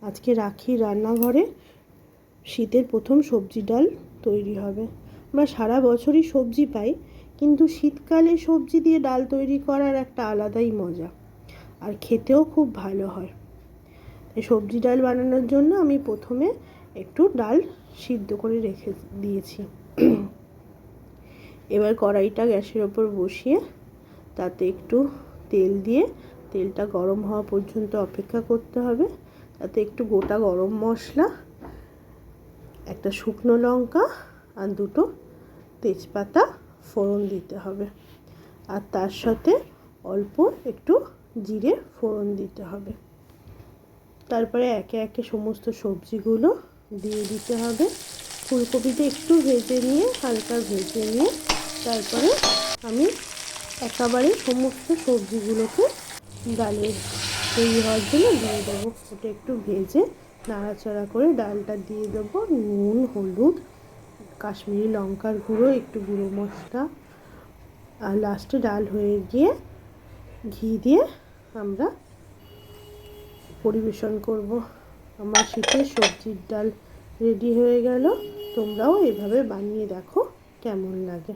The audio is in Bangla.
আজকে রাখি রান্নাঘরে শীতের প্রথম সবজি ডাল তৈরি হবে। আমরা সারা বছরই সবজি পাই, কিন্তু শীতকালে সবজি দিয়ে ডাল তৈরি করার একটা আলাদাই মজা, আর খেতেও খুব ভালো হয়। এই সবজি ডাল বানানোর জন্য আমি প্রথমে একটু ডাল সিদ্ধ করে রেখে দিয়েছি। এবার কড়াইটা গ্যাসের ওপর বসিয়ে তাতে একটু তেল দিয়ে তেলটা গরম হওয়া পর্যন্ত অপেক্ষা করতে হবে। তাতে একটু গোটা গরম মশলা, একটা শুকনো লঙ্কা আর দুটো তেজপাতা ফোড়ন দিতে হবে, আর তার সাথে অল্প একটু জিরে ফোড়ন দিতে হবে। তারপরে একে একে সমস্ত সবজিগুলো দিয়ে দিতে হবে। ফুলকপিটা একটু ভেজে নিয়ে, হালকা ভেজে নিয়ে তারপরে আমি একেবারে সমস্ত সবজিগুলোকে ডালের তৈরি হওয়ার জন্য দিয়ে দেবো। ওটা একটু ভেজে নাড়াচাড়া করে ডালটা দিয়ে দেবো। নুন, হলুদ, কাশ্মীরি লঙ্কার গুঁড়ো, একটু গুঁড়ো মশলা, আর লাস্টে ডাল হয়ে গিয়ে ঘি দিয়ে আমরা পরিবেশন করব। আমার শীতের সবজির ডাল রেডি হয়ে গেল। তোমরাও এভাবে বানিয়ে দেখো কেমন লাগে।